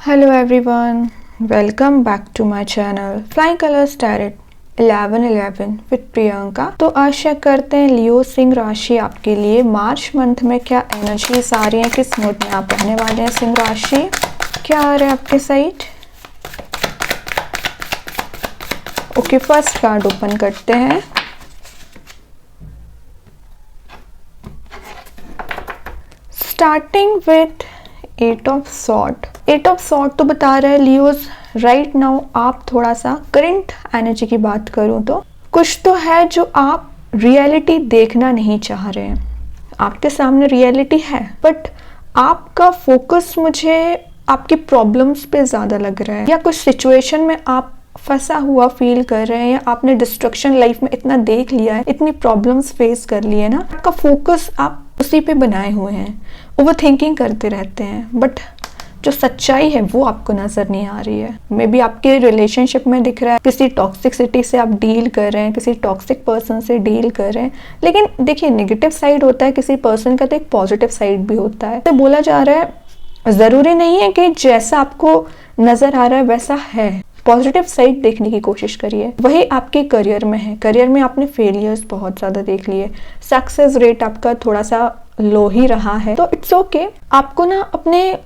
Hello everyone, welcome back to my channel Flying Colors Tarot 1111 with Priyanka. तो आशा करते हैं लियो सिंह राशि आपके लिए मार्च मंथ में क्या एनर्जीज आ रही हैं, किस मूड में आप रहने वाले हैं। सिंह राशि क्या आ रहा है आपके side. Okay, first card open करते हैं। Starting with eight of sword तो बता रहा है लियोज राइट नाउ आप थोड़ा सा करंट एनर्जी की बात करूं तो कुछ तो है जो आप रियलिटी देखना नहीं चाह रहे हैं। आपके सामने रियलिटी है बट आपका फोकस मुझे आपकी प्रॉब्लम्स पे ज़्यादा लग रहा है, या कुछ सिचुएशन में आप फंसा हुआ फील कर रहे हैं, या आपने डिस्ट्रक्शन लाइफ में इतना देख लिया है, इतनी प्रॉब्लम्स फेस कर ली है ना, आपका फोकस आप उसी पे बनाए हुए हैं, ओवर थिंकिंग करते रहते हैं बट जो सच्चाई है वो आपको नजर नहीं आ रही है। मे बी आपके रिलेशनशिप में दिख रहा है किसी टॉक्सिसिटी से आप डील कर रहे हैं, किसी टॉक्सिक पर्सन से डील कर रहे हैं, लेकिन देखिए नेगेटिव साइड होता है किसी पर्सन का तो एक पॉजिटिव साइड भी होता है। तो बोला जा रहा है ज़रूरी नहीं है कि जैसा आपको नज़र आ रहा है वैसा है, पॉजिटिव साइड देखने की कोशिश करिए। वही आपके करियर में है, करियर में आपने फेलियर्स बहुत ज़्यादा देख लिए, सक्सेस रेट आपका थोड़ा सा लो ही रहा है, तो इट्स ओके। आपको ना अपने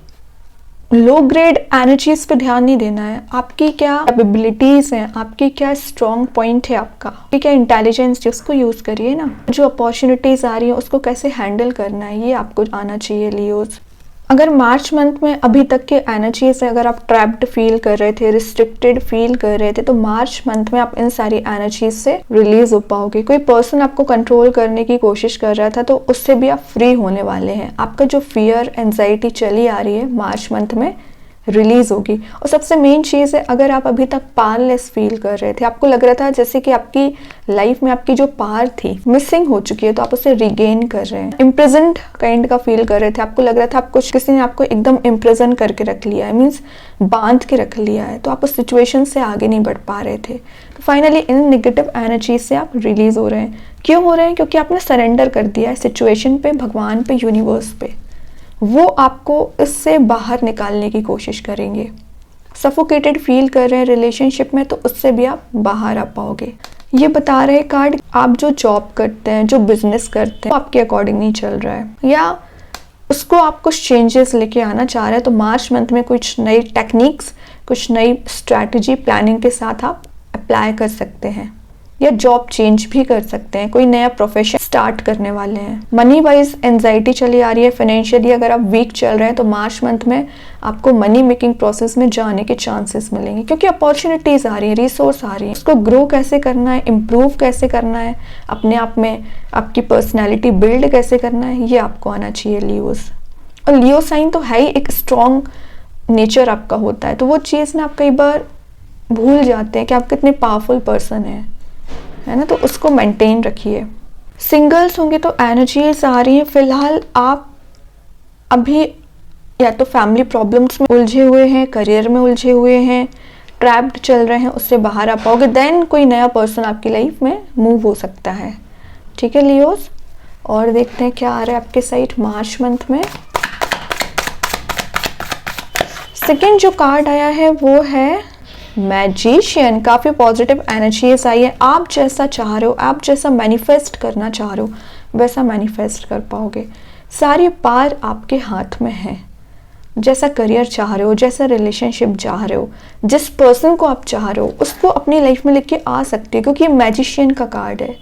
लो ग्रेड एनर्जीज पे ध्यान नहीं देना है। आपकी क्या कैपेबिलिटीज हैं, आपकी क्या स्ट्रॉन्ग पॉइंट है, आपकी क्या इंटेलिजेंस है, उसको यूज करिए ना। जो अपॉर्चुनिटीज आ रही हैं उसको कैसे हैंडल करना है ये आपको आना चाहिए लियोज। अगर मार्च मंथ में अभी तक के एनर्जी से अगर आप ट्रैप्ड फील कर रहे थे, रिस्ट्रिक्टेड फील कर रहे थे, तो मार्च मंथ में आप इन सारी एनर्जीज से रिलीज हो पाओगे। कोई पर्सन आपको कंट्रोल करने की कोशिश कर रहा था तो उससे भी आप फ्री होने वाले हैं। आपका जो फियर एंजाइटी चली आ रही है मार्च मंथ में रिलीज होगी। और सबसे मेन चीज़ है, अगर आप अभी तक पावरलेस फील कर रहे थे, आपको लग रहा था जैसे कि आपकी लाइफ में आपकी जो पावर थी मिसिंग हो चुकी है, तो आप उसे रिगेन कर रहे हैं। इम्प्रिजन्ड काइंड का फील कर रहे थे, आपको लग रहा था आपको किसी ने आपको एकदम इम्प्रिजन करके रख लिया है, मीन्स बांध के रख लिया है, तो आप उस सिचुएशन से आगे नहीं बढ़ पा रहे थे। तो फाइनली इन नेगेटिव एनर्जी से आप रिलीज हो रहे हैं। क्यों हो रहे हैं? क्योंकि आपने सरेंडर कर दिया है सिचुएशन पे, भगवान पे, यूनिवर्स पे। वो आपको इससे बाहर निकालने की कोशिश करेंगे। सफोकेटेड फील कर रहे हैं रिलेशनशिप में, तो उससे भी आप बाहर आ पाओगे। ये बता रहे कार्ड आप जो जॉब करते हैं, जो बिजनेस करते हैं, वो आपके अकॉर्डिंग नहीं चल रहा है, या उसको आप कुछ चेंजेस लेके आना चाह रहे हैं, तो मार्च मंथ में कुछ नई टेक्निक्स, कुछ नई स्ट्रैटेजी प्लानिंग के साथ आप अप्लाई कर सकते हैं, या जॉब चेंज भी कर सकते हैं, कोई नया प्रोफेशन स्टार्ट करने वाले हैं। मनी वाइज एंजाइटी चली आ रही है, फाइनेंशियली अगर आप वीक चल रहे हैं तो मार्च मंथ में आपको मनी मेकिंग प्रोसेस में जाने के चांसेस मिलेंगे, क्योंकि अपॉर्चुनिटीज आ रही है, रिसोर्स आ रही है। उसको ग्रो कैसे करना है, इम्प्रूव कैसे करना है, अपने आप में आपकी पर्सनैलिटी बिल्ड कैसे करना है, ये आपको आना चाहिए लियोज। और लियो साइन तो है ही एक स्ट्रॉन्ग नेचर आपका होता है, तो वो चीज़ ना आप कई बार भूल जाते हैं कि आप कितने पावरफुल पर्सन हैं, है ना, तो उसको मेंटेन रखिए। सिंगल्स होंगे तो एनर्जीज आ रही हैं। फिलहाल आप अभी या तो फैमिली प्रॉब्लम्स में उलझे हुए हैं, करियर में उलझे हुए हैं, ट्रैप्ड चल रहे हैं, उससे बाहर आ पाओगे। देन कोई नया पर्सन आपकी लाइफ में मूव हो सकता है। ठीक है लियोस, और देखते हैं क्या आ रहा है आपके साइड मार्च मंथ में। सेकेंड जो कार्ड आया है वो है मैजिशियन। काफ़ी पॉजिटिव एनर्जीज आई है। आप जैसा चाह रहे हो, आप जैसा मैनिफेस्ट करना चाह रहे हो वैसा मैनिफेस्ट कर पाओगे। सारी पार आपके हाथ में है। जैसा करियर चाह रहे हो, जैसा रिलेशनशिप चाह रहे हो, जिस पर्सन को आप चाह रहे हो उसको अपनी लाइफ में लेके आ सकते हो, क्योंकि ये मैजिशियन का कार्ड है।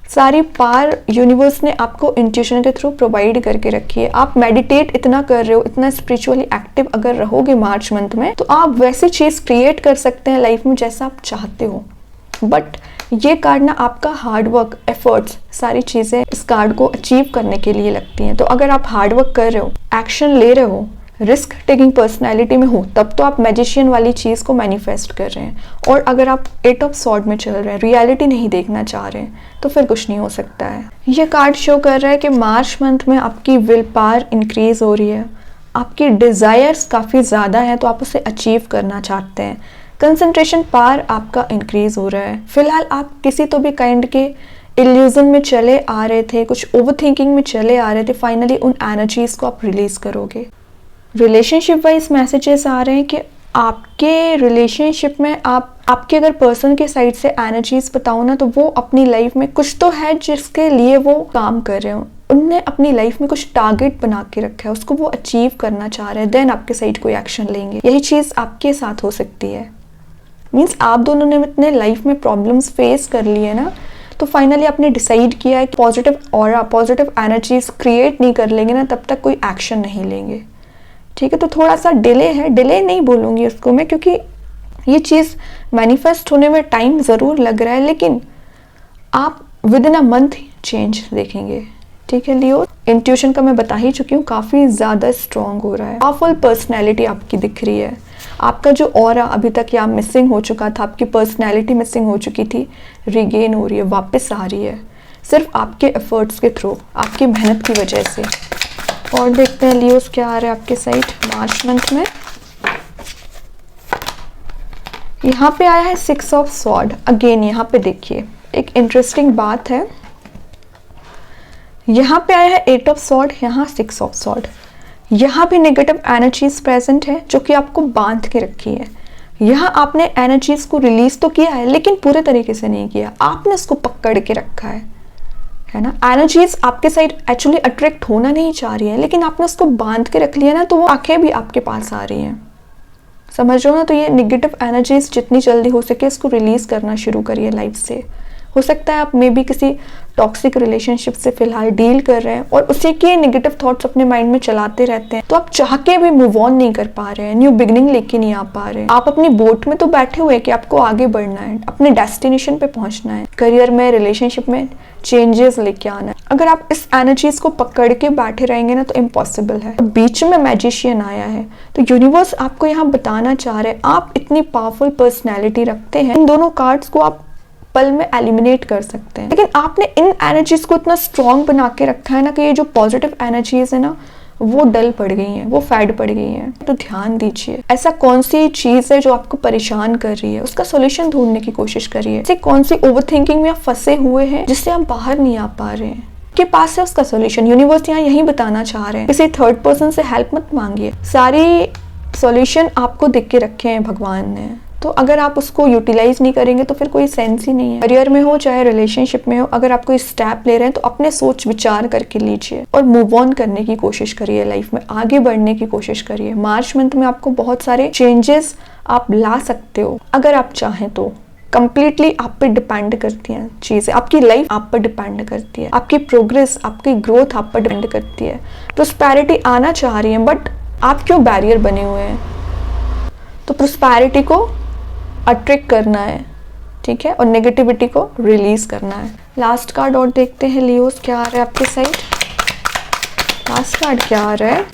सारी पार यूनिवर्स ने आपको इंट्यूशन के थ्रू प्रोवाइड करके रखी है। आप मेडिटेट इतना कर रहे हो, इतना स्पिरिचुअली एक्टिव अगर रहोगे मार्च मंथ में, तो आप वैसी चीज़ क्रिएट कर सकते हैं लाइफ में जैसा आप चाहते हो। बट ये कार्ड ना आपका हार्डवर्क, एफर्ट्स, सारी चीज़ें इस कार्ड को अचीव करने के लिए लगती हैं। तो अगर आप हार्डवर्क कर रहे हो, एक्शन ले रहे हो, रिस्क टेकिंग पर्सनैलिटी में हो, तब तो आप मैजिशियन वाली चीज़ को मैनिफेस्ट कर रहे हैं। और अगर आप एट ऑफ सॉर्ड में चल रहे हैं, रियलिटी नहीं देखना चाह रहे हैं, तो फिर कुछ नहीं हो सकता है। ये कार्ड शो कर रहा है कि मार्च मंथ में आपकी विल पावर इंक्रीज हो रही है, आपकी डिज़ायर्स काफ़ी ज़्यादा हैं, तो आप उसे अचीव करना चाहते हैं। कंसंट्रेशन पावर आपका इंक्रीज हो रहा है। फिलहाल आप किसी तो भी काइंड के इल्यूजन में चले आ रहे थे, कुछ ओवर थिंकिंग में चले आ रहे थे, फाइनली उन एनर्जीज को आप रिलीज करोगे। रिलेशनशिप वाइज मैसेजेस आ रहे हैं कि आपके रिलेशनशिप में आपके अगर पर्सन के साइड से एनर्जीज बताओ ना, तो वो अपनी लाइफ में कुछ तो है जिसके लिए वो काम कर रहे हो। उनने अपनी लाइफ में कुछ टारगेट बना के रखा है, उसको वो अचीव करना चाह रहे हैं, देन आपके साइड कोई एक्शन लेंगे। यही चीज़ आपके साथ हो सकती है। मीन्स आप दोनों ने अपने लाइफ में प्रॉब्लम्स फेस कर लिए ना, तो फाइनली आपने डिसाइड किया है कि positive aura, positive energies create नहीं कर लेंगे ना, तब तक कोई एक्शन नहीं लेंगे। ठीक है, तो थोड़ा सा डिले है, डिले नहीं बोलूँगी उसको मैं, क्योंकि ये चीज़ मैनिफेस्ट होने में टाइम ज़रूर लग रहा है, लेकिन आप with in a month change देखेंगे। ठीक है लियो, इंट्यूशन का मैं बता ही चुकी हूँ, काफ़ी ज़्यादा स्ट्रॉन्ग हो रहा है। पावरफुल पर्सनैलिटी आपकी दिख रही है। आपका जो ऑरा अभी तक या मिसिंग हो चुका था, आपकी पर्सनैलिटी मिसिंग हो चुकी थी, रिगेन हो रही है, वापस आ रही है, सिर्फ आपके एफर्ट्स के थ्रू, आपकी मेहनत की वजह से। और देखते हैं लियोस क्या आ रहा है आपके साइड मार्च मंथ में। यहाँ पे आया है 6 ऑफ सॉर्ड। अगेन यहाँ पे देखिए एक इंटरेस्टिंग बात है, यहाँ पे आया है 8 ऑफ सॉर्ड, यहाँ 6 ऑफ सॉर्ड। यहाँ भी नेगेटिव एनर्जीज प्रेजेंट है जो कि आपको बांध के रखी है। यहाँ आपने एनर्जीज को रिलीज तो किया है, लेकिन पूरे तरीके से नहीं किया, आपने उसको पकड़ के रखा है ना। एनर्जीज आपके साइड एक्चुअली अट्रैक्ट होना नहीं चाह रही है, लेकिन आपने उसको बांध के रख लिया ना, तो वो आंखें भी आपके पास आ रही हैं। समझ रहे हो ना। तो ये नेगेटिव एनर्जीज जितनी जल्दी हो सके इसको रिलीज करना शुरू करिए लाइफ से। हो सकता है आप मे बी किसी टॉक्सिक रिलेशनशिप से फिलहाल डील कर रहे हैं और उसी के नेगेटिव थॉट्स अपने माइंड में चलाते रहते हैं, तो आप चाह के भी मूव ऑन नहीं कर पा रहे हैं, न्यू बिगिनिंग लेके नहीं आ पा रहे हैं। आप अपनी बोट में तो बैठे हुए कि आपको आगे बढ़ना है, अपने डेस्टिनेशन पे पहुंचना है, करियर में, रिलेशनशिप में चेंजेस लेके आना है। अगर आप इस एनर्जीज को पकड़ के बैठे रहेंगे ना, तो इम्पॉसिबल है। बीच में मैजिशियन आया है, तो यूनिवर्स आपको यहाँ बताना चाह रहे हैं आप इतनी पावरफुल पर्सनैलिटी रखते हैं, इन दोनों कार्ड्स को आप पल में एलिमिनेट कर सकते हैं, लेकिन आपने इन एनर्जीज को इतना स्ट्रॉन्ग बना के रखा है ना कि ये जो पॉजिटिव एनर्जीज है ना, वो डल पड़ गई हैं, वो फैड पड़ गई हैं। तो ध्यान दीजिए, ऐसा कौन सी चीज है जो आपको परेशान कर रही है, उसका सॉल्यूशन ढूंढने की कोशिश करिए। ऐसे कौन सी ओवरथिंकिंग में आप फंसे हुए हैं जिससे आप बाहर नहीं आ पा रहे हैं, के पास है उसका सॉल्यूशन। यूनिवर्स यहाँ यही बताना चाह रहे हैं, किसी थर्ड पर्सन से हेल्प मत मांगिए, सारी सॉल्यूशन आपको दिख के रखे हैं भगवान ने। तो अगर आप उसको यूटिलाइज नहीं करेंगे तो फिर कोई सेंस ही नहीं है। करियर में हो चाहे रिलेशनशिप में हो, अगर आप कोई स्टेप ले रहे हैं तो अपने सोच विचार करके लीजिए और मूव ऑन करने की कोशिश करिए, लाइफ में आगे बढ़ने की कोशिश करिए। मार्च मंथ में आपको बहुत सारे चेंजेस आप ला सकते हो अगर आप चाहें तो। कंप्लीटली आप पे डिपेंड करती हैं चीजें, आपकी लाइफ आप पर डिपेंड करती है, आपकी प्रोग्रेस, आपकी ग्रोथ आप पर डिपेंड करती है। प्रोस्पेरिटी आना चाह रही है, बट आप क्यों बैरियर बने हुए हैं? तो प्रोस्पेरिटी को अट्रैक्ट करना है, ठीक है, और नेगेटिविटी को रिलीज करना है। लास्ट कार्ड और देखते हैं लियोस क्या आ रहा है आपके साइड। लास्ट कार्ड क्या आ रहा है?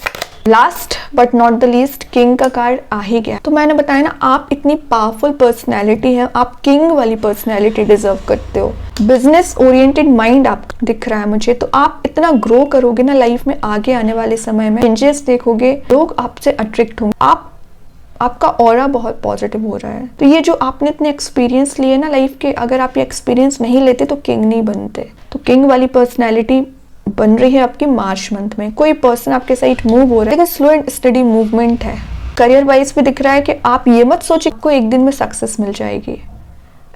Last but not the least, king का कार्ड आ ही गया। तो मैंने बताया ना, आप इतनी पावरफुल पर्सनैलिटी है, आप किंग वाली पर्सनैलिटी डिजर्व करते हो। बिजनेस ओरिएंटेड माइंड आप दिख रहा है मुझे, तो आप इतना ग्रो करोगे ना लाइफ में, आगे आने वाले समय में चेंजेस देखोगे, लोग आपसे अट्रैक्ट होंगे, आपका ऑरा बहुत पॉजिटिव हो रहा है। तो ये जो आपने इतने एक्सपीरियंस लिए ना लाइफ के, अगर आप ये एक्सपीरियंस नहीं लेते तो किंग नहीं बनते। तो किंग वाली पर्सनैलिटी बन रही है आपकी मार्च मंथ में। कोई पर्सन आपके साइड मूव हो रहा है, लेकिन स्लो एंड स्टडी मूवमेंट है। करियर वाइज भी दिख रहा है कि आप ये मत सोचिए आपको एक दिन में सक्सेस मिल जाएगी,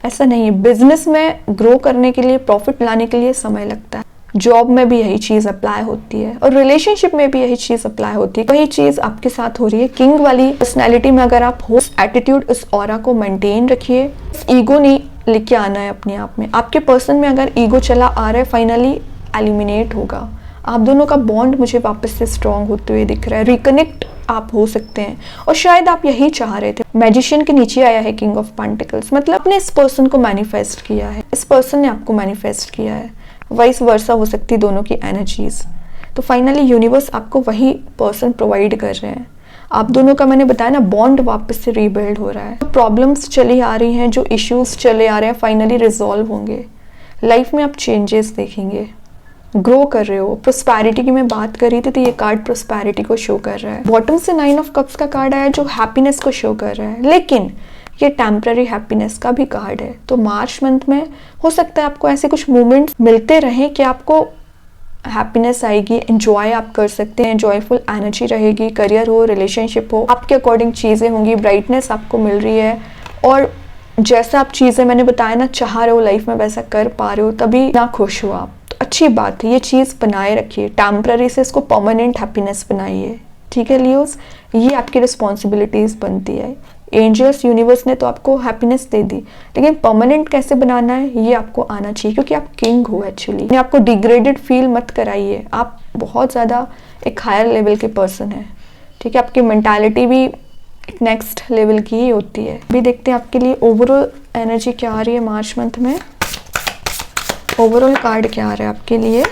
ऐसा नहीं है। बिजनेस में ग्रो करने के लिए, प्रॉफिट लाने के लिए समय लगता है। जॉब में भी यही चीज अप्लाई होती है और रिलेशनशिप में भी यही चीज अप्लाई होती है। वही चीज आपके साथ हो रही है। किंग वाली पर्सनैलिटी में अगर आप हो, एटीट्यूड, इस ऑरा को मेंटेन रखिए। ईगो नहीं लेके आना है अपने आप में। आपके पर्सन में अगर ईगो चला आ रहा है, फाइनली एलिमिनेट होगा। आप दोनों का बॉन्ड मुझे वापस से स्ट्रॉन्ग होते हुए दिख रहा है। रिकनेक्ट आप हो सकते हैं और शायद आप यही चाह रहे थे। मैजिशियन के नीचे आया है किंग ऑफ पेंटिकल्स, मतलब आपने इस पर्सन को मैनिफेस्ट किया है, इस पर्सन ने आपको मैनिफेस्ट किया है। वाइस वर्सा हो सकती दोनों की एनर्जीज। तो फाइनली यूनिवर्स आपको वही पर्सन प्रोवाइड कर रहे हैं। आप दोनों का मैंने बताया ना, बॉन्ड वापस से रीबिल्ड हो रहा है। जो प्रॉब्लम्स चली आ रही हैं, जो इश्यूज चले आ रहे हैं, फाइनली रिजॉल्व होंगे। लाइफ में आप चेंजेस देखेंगे, ग्रो कर रहे हो। प्रोस्पेरिटी की मैं बात कर रही थी, तो ये कार्ड प्रोस्पेरिटी को शो कर रहा है। बॉटम से 9 ऑफ कप्स का कार्ड आया जो हैप्पीनेस को शो कर रहा है, लेकिन ये टेम्पररी हैप्पीनेस का भी कार्ड है। तो मार्च मंथ में हो सकता है आपको ऐसे कुछ मोमेंट्स मिलते रहें कि आपको हैप्पीनेस आएगी, एंजॉय आप कर सकते हैं, जॉयफुल एनर्जी रहेगी, करियर हो, रिलेशनशिप हो, आपके अकॉर्डिंग चीज़ें होंगी, ब्राइटनेस आपको मिल रही है। और जैसा आप चीज़ें मैंने बताया ना चाह रहे हो लाइफ में वैसा कर पा रहे हो, तभी ना खुश हो आप, तो अच्छी बात है। ये चीज़ बनाए रखिए, टेम्पररी से इसको परमानेंट हैप्पीनेस बनाइए, ठीक है लियोस। ये आपकी रिस्पॉन्सिबिलिटीज़ बनती है। एंजल्स यूनिवर्स ने तो आपको हैप्पीनेस दे दी, लेकिन परमानेंट कैसे बनाना है ये आपको आना चाहिए, क्योंकि आप किंग हो एक्चुअली। आपको डिग्रेडेड फील मत कराइए, आप बहुत ज़्यादा एक हायर लेवल के पर्सन हैं, ठीक है। आपकी मेंटालिटी भी एक नेक्स्ट लेवल की ही होती है। अभी देखते हैं आपके लिए ओवरऑल एनर्जी क्या आ रही है मार्च मंथ में। ओवरऑल कार्ड क्या आ रहा है आपके लिए?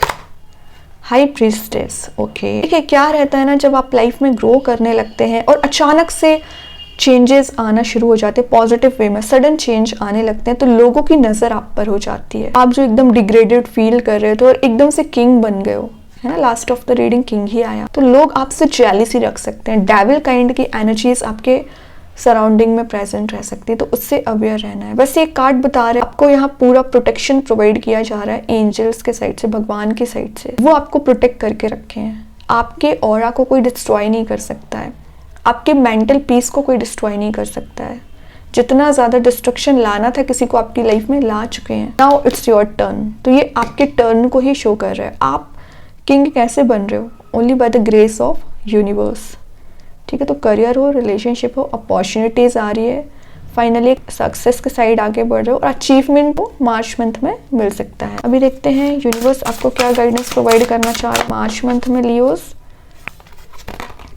High priestess. ओके, ठीक है। क्या रहता है ना, जब आप लाइफ में ग्रो करने लगते हैं और अचानक से चेंजेस आना शुरू हो जाते हैं, पॉजिटिव वे में सडन चेंज आने लगते हैं, तो लोगों की नज़र आप पर हो जाती है। आप जो एकदम डिग्रेडेड फील कर रहे थे और एकदम से किंग बन गए हो, है ना, last of the reading king ही आया, तो लोग आपसे जेलसी रख सकते हैं। डेविल काइंड की एनर्जीज आपके सराउंडिंग में प्रेजेंट रह सकती है, तो उससे अवेयर रहना है। बस ये कार्ड बता रहे हैं आपको यहाँ पूरा प्रोटेक्शन प्रोवाइड किया जा रहा है एंजल्स के साइड से, भगवान की साइड से। वो आपको प्रोटेक्ट करके रखे हैं। आपके ऑरा को कोई डिस्ट्रॉय नहीं कर सकता है, आपके मेंटल पीस को कोई डिस्ट्रॉय नहीं कर सकता है। जितना ज़्यादा डिस्ट्रक्शन लाना था किसी को आपकी लाइफ में ला चुके हैं। Now it's your turn. तो ये आपके टर्न को ही शो कर रहा है। आप किंग कैसे बन रहे हो? Only by the grace of universe, ठीक है। तो करियर हो, रिलेशनशिप हो, अपॉर्चुनिटीज आ रही है, फाइनली सक्सेस के साइड आगे बढ़ रहे हो, और अचीवमेंट को मार्च मंथ में मिल सकता है। अभी देखते हैं यूनिवर्स आपको क्या गाइडेंस प्रोवाइड करना चाह रहा है मार्च मंथ में लियोस।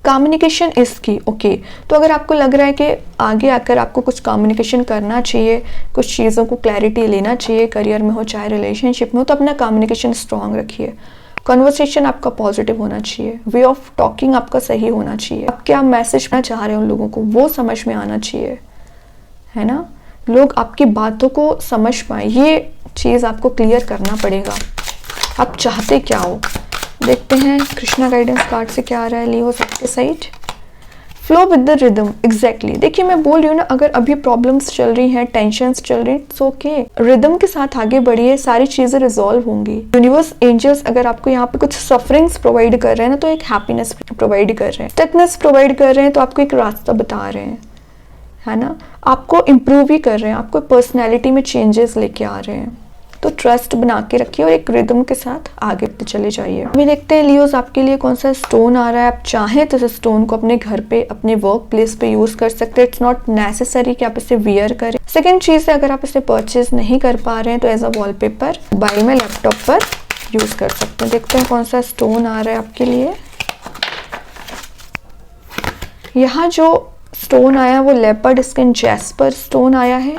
कम्युनिकेशन इज की। ओके, तो अगर आपको लग रहा है कि आगे आकर आपको कुछ कम्युनिकेशन करना चाहिए, कुछ चीज़ों को क्लैरिटी लेना चाहिए, करियर में हो चाहे रिलेशनशिप में हो, तो अपना कम्युनिकेशन स्ट्रांग रखिए। कन्वर्सेशन आपका पॉजिटिव होना चाहिए, वे ऑफ टॉकिंग आपका सही होना चाहिए। आप क्या मैसेज करना चाह रहे हो उन लोगों को वो समझ में आना चाहिए, है ना। लोग आपकी बातों को समझ पाए, ये चीज़ आपको क्लियर करना पड़ेगा। आप चाहते क्या हो? देखते हैं कृष्णा गाइडेंस कार्ड से क्या आ रहा है लियो सबके side. Flow with the rhythm. Exactly, देखिए मैं बोल रही हूँ ना, अगर अभी प्रॉब्लम्स चल रही हैं, टेंशन्स चल रही हैं, इट्स ओके। रिदम के साथ आगे बढ़िए, सारी चीजें रिजॉल्व होंगी। यूनिवर्स एंजल्स अगर आपको यहाँ पे कुछ सफरिंग्स प्रोवाइड कर रहे हैं ना, तो एक हैप्पीनेस प्रोवाइड कर रहे हैं, स्टकनेस प्रोवाइड कर रहे हैं, तो आपको एक रास्ता बता रहे हैं, है ना। आपको इम्प्रूव ही कर रहे हैं, आपको पर्सनैलिटी में चेंजेस लेके आ रहे हैं। तो ट्रस्ट बना के रखिए और एक रिदम के साथ आगे चले जाइए। अभी देखते हैं लियोस आपके लिए कौन सा स्टोन आ रहा है। आप चाहें तो इस स्टोन को अपने घर पे, अपने वर्क प्लेस पे यूज कर सकते हैं। इट्स नॉट नेसेसरी कि आप इसे वियर करें। सेकेंड चीज है, अगर आप इसे परचेज नहीं कर पा रहे हैं तो एज अ वॉलपेपर मोबाइल में, लैपटॉप पर यूज कर सकते हैं। देखते हैं कौन सा स्टोन आ रहा है आपके लिए। यहाँ जो स्टोन आया वो लेपर्ड स्किन जैस्पर स्टोन आया है,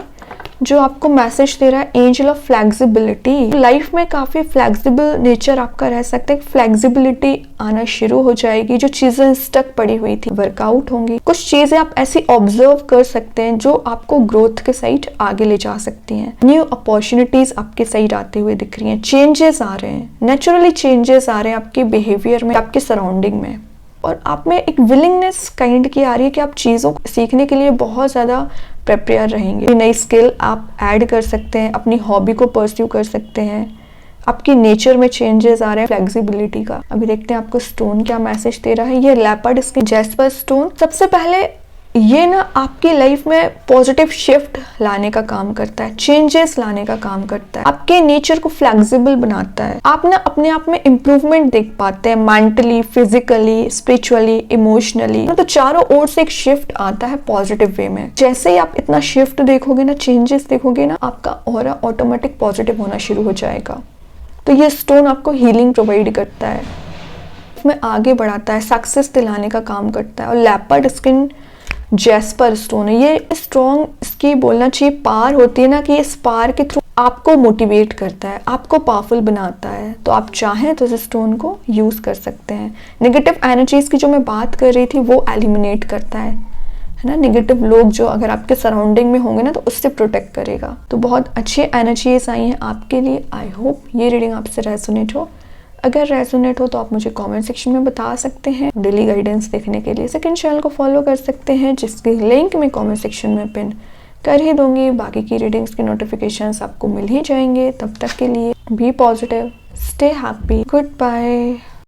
जो आपको मैसेज दे रहा है एंजल ऑफ फ्लेक्सिबिलिटी। लाइफ में काफी फ्लेक्सिबल नेचर आपका रह सकता है, फ्लेक्सिबिलिटी आना शुरू हो जाएगी। जो चीजें स्टक पड़ी हुई थी वर्कआउट होंगी। कुछ चीजें आप ऐसी ऑब्जर्व कर सकते हैं जो आपको ग्रोथ के साइड आगे ले जा सकती हैं। न्यू अपॉर्चुनिटीज आपके साइड आते हुए दिख रही हैं। चेंजेस आ रहे हैं, नेचुरली चेंजेस आ रहे हैं आपके बिहेवियर में, आपके सराउंडिंग में, और आप में एक विलिंगनेस काइंड की आ रही है कि आप चीज़ों को सीखने के लिए बहुत ज़्यादा प्रिपेयर रहेंगे। नई स्किल आप ऐड कर सकते हैं, अपनी हॉबी को परस्यू कर सकते हैं। आपकी नेचर में चेंजेस आ रहे हैं फ्लेक्सिबिलिटी का। अभी देखते हैं आपको स्टोन क्या मैसेज दे रहा है। ये लेपर्ड स्किन जैस्पर स्टोन, सबसे पहले ये ना आपकी लाइफ में पॉजिटिव शिफ्ट लाने का काम करता है, चेंजेस लाने का काम करता है, आपके नेचर को फ्लेक्सिबल बनाता है। आप ना अपने आप में इम्प्रूवमेंट देख पाते हैं, मेंटली, फिजिकली, स्पिरिचुअली, इमोशनली। तो चारों ओर से एक शिफ्ट आता है पॉजिटिव वे में। जैसे ही आप इतना शिफ्ट देखोगे ना, चेंजेस देखोगे ना, आपका ऑरा ऑटोमेटिक पॉजिटिव होना शुरू हो जाएगा। तो ये स्टोन आपको हीलिंग प्रोवाइड करता है, में आगे बढ़ाता है, सक्सेस दिलाने का काम करता है। और लेपर्ड स्किन जैस्पर स्टोन है, ये स्ट्रॉन्ग, इसकी बोलना चाहिए पार होती है ना, कि इस पार के थ्रू आपको मोटिवेट करता है, आपको पावरफुल बनाता है। तो आप चाहें तो इस स्टोन को यूज कर सकते हैं। नेगेटिव एनर्जीज की जो मैं बात कर रही थी वो एलिमिनेट करता है ना। नेगेटिव लोग जो अगर आपके सराउंडिंग में होंगे ना, तो उससे प्रोटेक्ट करेगा। तो बहुत अच्छी एनर्जीज आई हैं आपके लिए। आई होप ये रीडिंग आपसे रेजोनेट हो। अगर रेजोनेट हो तो आप मुझे कमेंट सेक्शन में बता सकते हैं। डेली गाइडेंस देखने के लिए सेकंड चैनल को फॉलो कर सकते हैं, जिसकी लिंक मैं कमेंट सेक्शन में पिन कर ही दूंगी। बाकी की रीडिंग्स की नोटिफिकेशंस आपको मिल ही जाएंगे। तब तक के लिए be positive, stay happy, good bye.